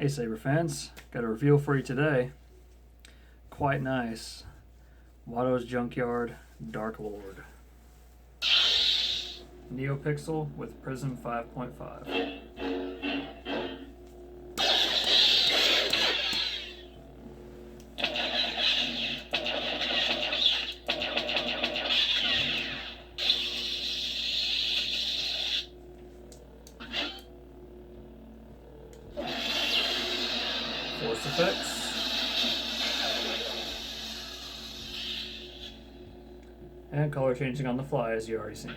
Hey Saber fans, got a reveal for you today. Quite nice. Wattos Junkyard Dark Lord. Neopixel with Prizm 5.5. Force effects. And color changing on the fly, as you already seen.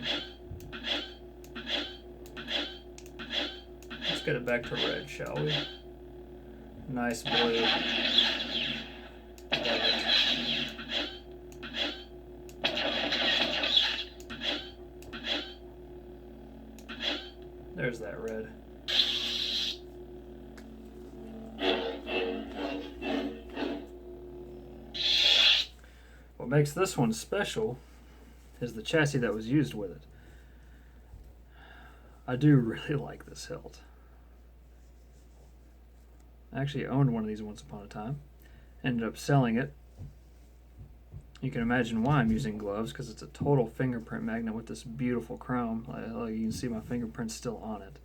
Let's get it back to red, shall we? Nice blue. There's that red. What makes this one special is the chassis that was used with it. I do really like this hilt. I actually owned one of these once upon a time. Ended up selling it. You can imagine why I'm using gloves, because it's a total fingerprint magnet with this beautiful chrome. Like you can see my fingerprint's still on it.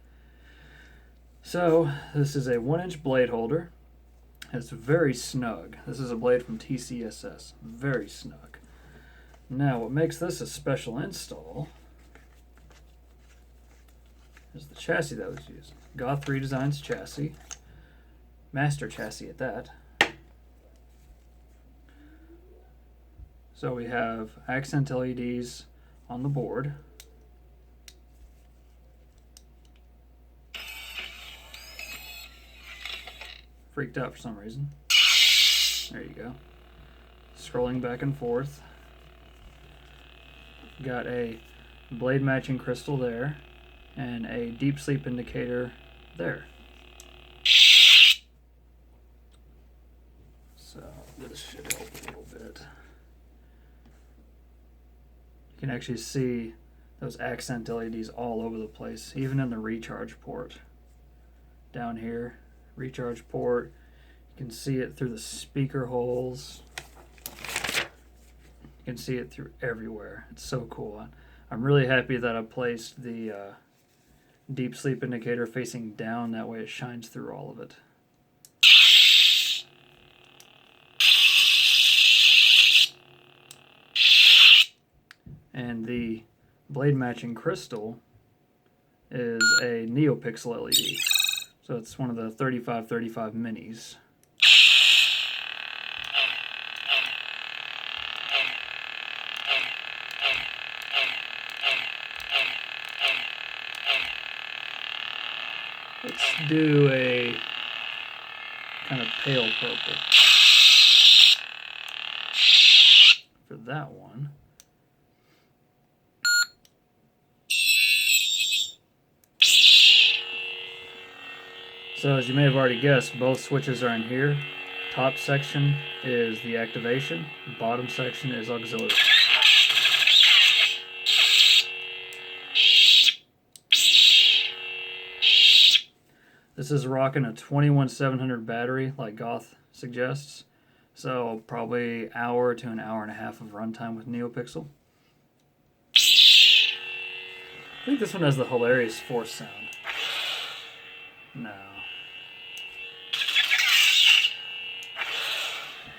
So this is a 1-inch blade holder. It's very snug. This is a blade from TCSS. Very snug. Now, what makes this a special install is the chassis that was used. Goth Redesigns chassis. Master chassis at that. So we have accent LEDs on the board. Freaked out for some reason. There you go. Scrolling back and forth. Got a blade matching crystal there and a deep sleep indicator there. So this should help a little bit. You can actually see those accent LEDs all over the place, even in the recharge port. Down here, recharge port. You can see it through the speaker holes. You can see it through everywhere. It's so cool. I'm really happy that I placed the deep sleep indicator facing down. That way it shines through all of it. And the blade matching crystal is a neopixel LED. So it's one of the 3535 minis. Let's do a kind of pale purple for that one. So as you may have already guessed, both switches are in here. Top section is the activation, bottom section is auxiliary. This is rocking a 21700 battery like Goth suggests. So probably hour to an hour and a half of runtime with NeoPixel. I think this one has the hilarious force sound.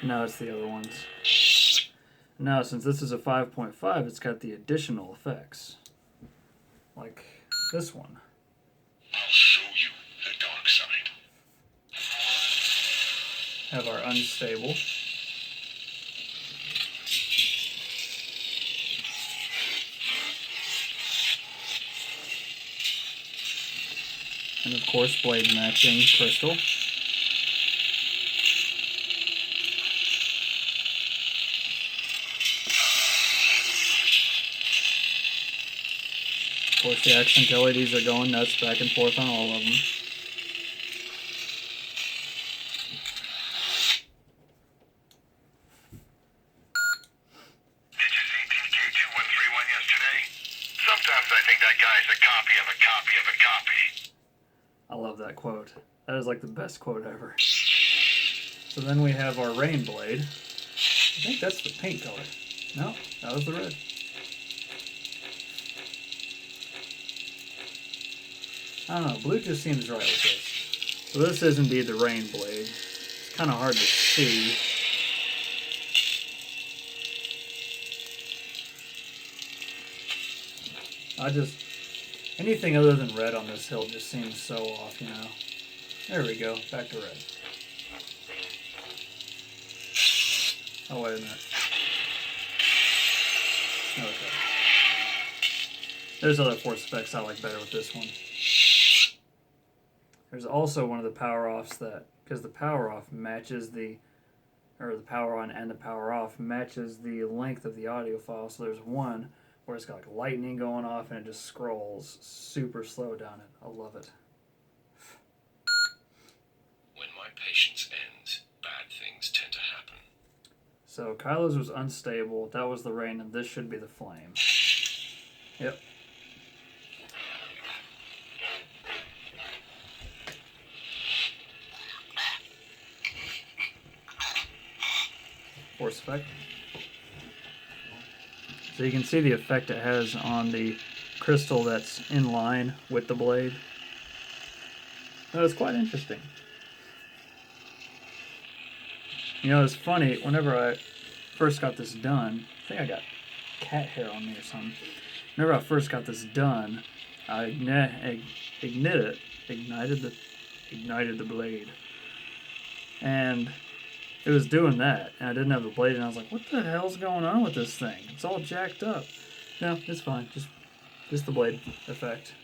No, it's the other ones. Now, since this is a 5.5, it's got the additional effects. Like this one. I'll show you the dark side. Have our unstable. And of course, blade matching crystal. Of course, the accent LEDs are going nuts back and forth on all of them. Did you see TK2131 yesterday? Sometimes I think that guy's a copy of a copy of a copy. I love that quote. That is like the best quote ever. So then we have our rain blade. I think that's the paint color. No, that was the red. I don't know, blue just seems right with this. So this is indeed the rain blade. It's kind of hard to see. Anything other than red on this hilt just seems so off, you know. There we go, back to red. Oh, wait a minute. Okay. There's other force effects I like better with this one. There's also one of the power offs that, because the power off matches the power on and the power off matches the length of the audio file. So there's one where it's got like lightning going off and it just scrolls super slow down it. I love it. When my patience ends, bad things tend to happen. So Kylo's was unstable, that was the rain, and this should be the flame. Yep. Force effect. So you can see the effect it has on the crystal that's in line with the blade. That was quite interesting. You know, it's funny, whenever I first got this done, I think I got cat hair on me or something. Whenever I first got this done, I ignited the blade. And it was doing that, and I didn't have the blade, and I was like, what the hell's going on with this thing? It's all jacked up. No, it's fine, just the blade effect.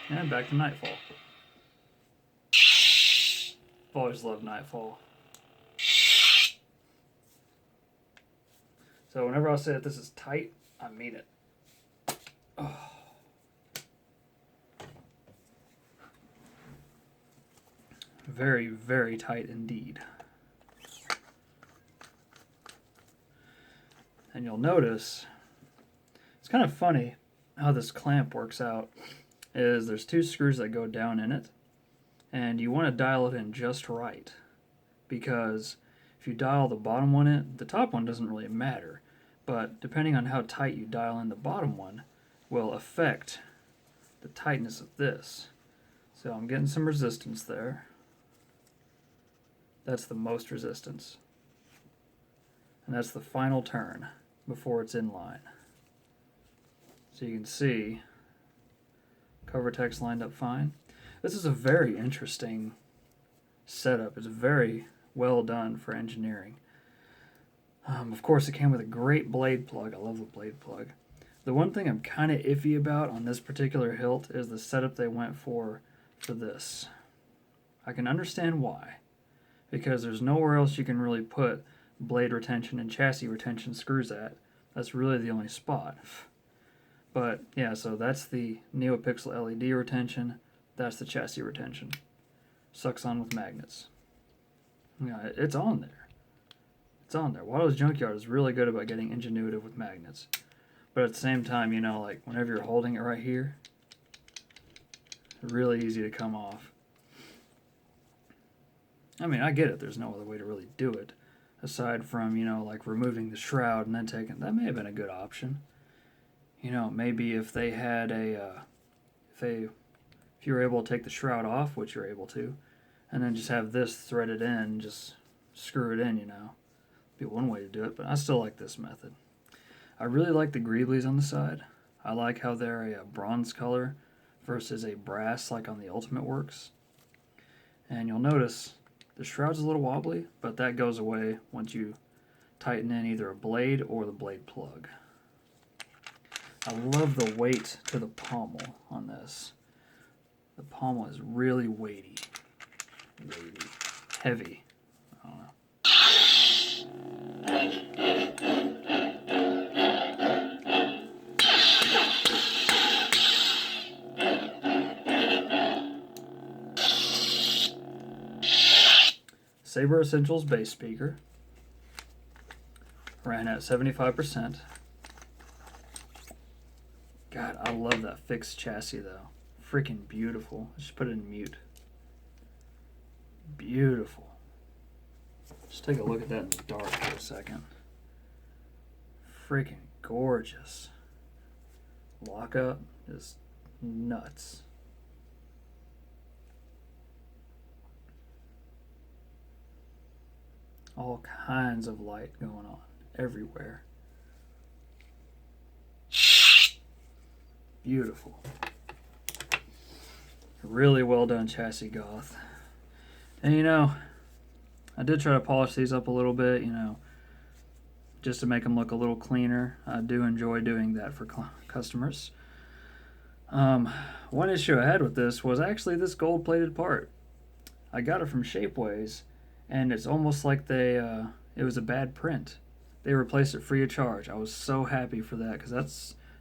And back to Nightfall. I've always loved Nightfall. So whenever I say that this is tight, I mean it. Oh. Very, very tight indeed. And you'll notice, it's kind of funny how this clamp works out. Is there's two screws that go down in it, and you want to dial it in just right, because if you dial the bottom one in, the top one doesn't really matter, but depending on how tight you dial in the bottom one will affect the tightness of this. So I'm getting some resistance there. That's the most resistance, and that's the final turn before it's in line. So you can see cover text lined up fine. This is a very interesting setup. It's very well done for engineering. Of course, it came with a great blade plug. I love the blade plug. The one thing I'm kind of iffy about on this particular hilt is the setup they went for this. I can understand why, because there's nowhere else you can really put blade retention and chassis retention screws at. That's really the only spot. But yeah, so that's the neopixel LED retention. That's the chassis retention. Sucks on with magnets. Yeah, it's on there. It's on there. Wattos Junkyard is really good about getting ingenuitive with magnets. But at the same time, you know, like whenever you're holding it right here, it's really easy to come off. I mean, I get it. There's no other way to really do it. Aside from, you know, like removing the shroud and then taking... That may have been a good option. You know, maybe if they had if you were able to take the shroud off, which you're able to, and then just have this threaded in, just screw it in, you know. Be one way to do it, but I still like this method. I really like the greeblies on the side. I like how they're a bronze color versus a brass like on the Ultimate Works. And you'll notice the shroud's a little wobbly, but that goes away once you tighten in either a blade or the blade plug. I love the weight to the pommel on this. The pommel is really weighty. Heavy. I don't know. Saber Essentials bass speaker. Ran at 75%. God, I love that fixed chassis though. Freaking beautiful. Let's just put it in mute. Beautiful. Just take a look at that in the dark for a second. Freaking gorgeous. Lockup is nuts. All kinds of light going on everywhere. Beautiful. Really well done chassis, Goth. And you know, I did try to polish these up a little bit, you know, just to make them look a little cleaner. I do enjoy doing that for customers. One issue I had with this was actually this gold-plated part. I got it from Shapeways, and it's almost like it was a bad print. They replaced it free of charge. I was so happy for that because I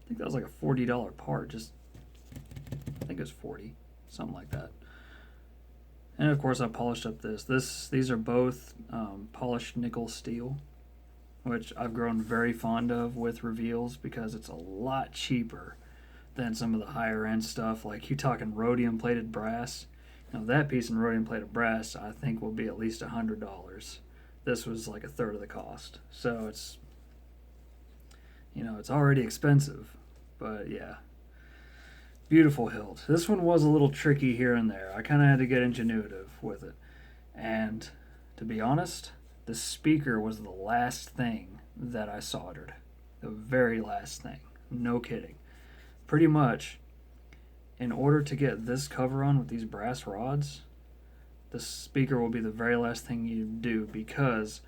think that was like a $40 part. I think it was 40, something like that. And of course, I polished up these are both polished nickel steel, which I've grown very fond of with reveals because it's a lot cheaper than some of the higher end stuff. Like you talking rhodium plated brass. Now that piece in rhodium plated brass I think will be at least $100. This was like a third of the cost. So it's, you know, it's already expensive, but yeah. Beautiful hilt. This one was a little tricky here and there. I kind of had to get ingenuitive with it. And to be honest, the speaker was the last thing that I soldered. The very last thing. No kidding. Pretty much, in order to get this cover on with these brass rods, the speaker will be the very last thing you do because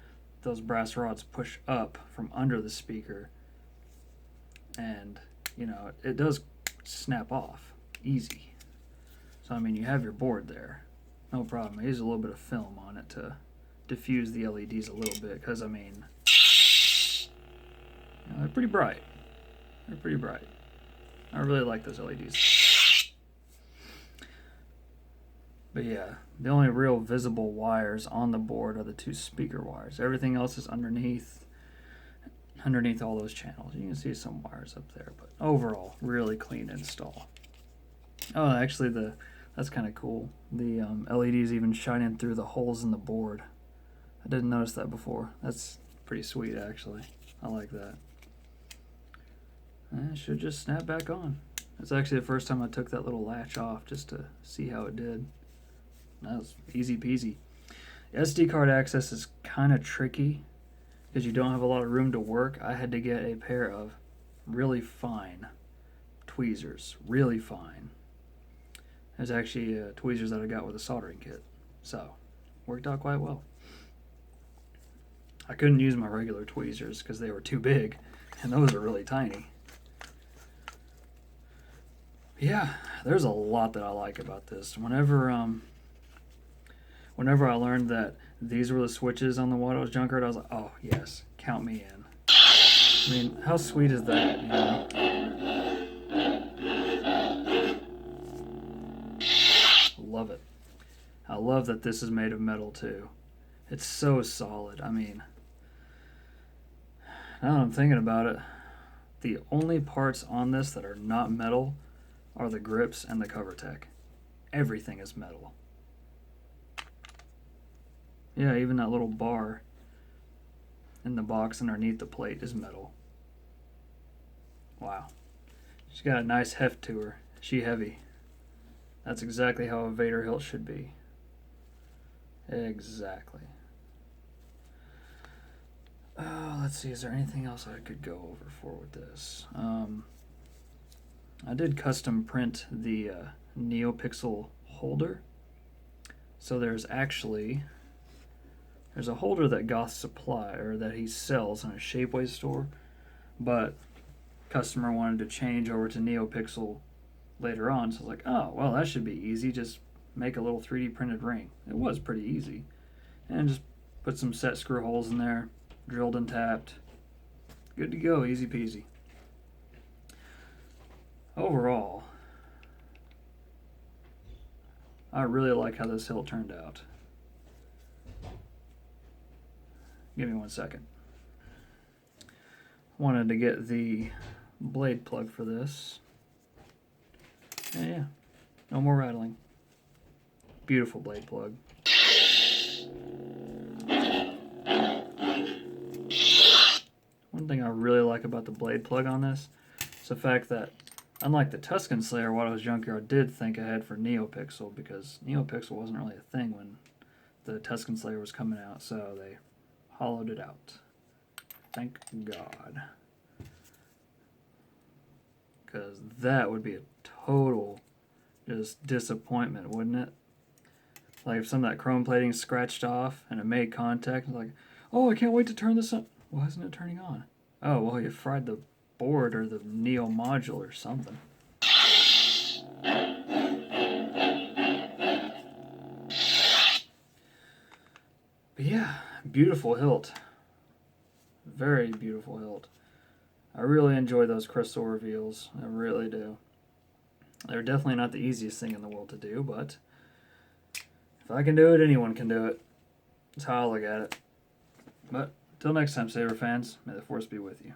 those brass rods push up from under the speaker. And, you know, it does snap off easy. So I mean, you have your board there, no problem. I use a little bit of film on it to diffuse the LEDs a little bit because I mean, you know, they're pretty bright. I really like those LEDs. But yeah, the only real visible wires on the board are the two speaker wires. Everything else is underneath all those channels. You can see some wires up there, but overall, really clean install. Oh, actually, that's kind of cool. The LEDs even shining through the holes in the board. I didn't notice that before. That's pretty sweet, actually. I like that. And it should just snap back on. It's actually the first time I took that little latch off just to see how it did. That was easy peasy. SD card access is kind of tricky because you don't have a lot of room to work. I had to get a pair of really fine tweezers, really fine. There's actually tweezers that I got with a soldering kit, so worked out quite well. I couldn't use my regular tweezers because they were too big, and those are really tiny. Yeah, there's a lot that I like about this. Whenever I learned that these were the switches on the Wattos junkyard, I was like, oh yes, count me in. I mean, how sweet is that, you know? Love it. I love that this is made of metal too. It's so solid. I mean, now that I'm thinking about it, the only parts on this that are not metal are the grips and the cover tech. Everything is metal. Yeah, even that little bar in the box underneath the plate is metal. Wow. She's got a nice heft to her. She heavy. That's exactly how a Vader hilt should be. Exactly. Let's see, is there anything else I could go over for with this? I did custom print the neopixel holder. So there's a holder that Goth supply or that he sells in a Shapeways store, but customer wanted to change over to neopixel later on, so I was like, oh well, that should be easy, just make a little 3D printed ring. It was pretty easy, and just put some set screw holes in there, drilled and tapped, good to go, easy peasy. Overall, I really like how this hilt turned out. Give me 1 second. Wanted to get the blade plug for this. Yeah. No more rattling. Beautiful blade plug. One thing I really like about the blade plug on this is the fact that, unlike the Tuscan Slayer, Wattos Junkyard did think ahead for neopixel, because neopixel wasn't really a thing when the Tuscan Slayer was coming out, so they hollowed it out. Thank God. Because that would be a total just disappointment, wouldn't it? Like if some of that chrome plating scratched off and it made contact, like, oh, I can't wait to turn this on. Why isn't it turning on? Oh, well, you fried the board or the Neo module or something. But yeah, beautiful hilt. Very beautiful hilt. I really enjoy those crystal reveals. I really do. They're definitely not the easiest thing in the world to do, but if I can do it, anyone can do it. That's how I look at it. But until next time, Saber fans, may the Force be with you.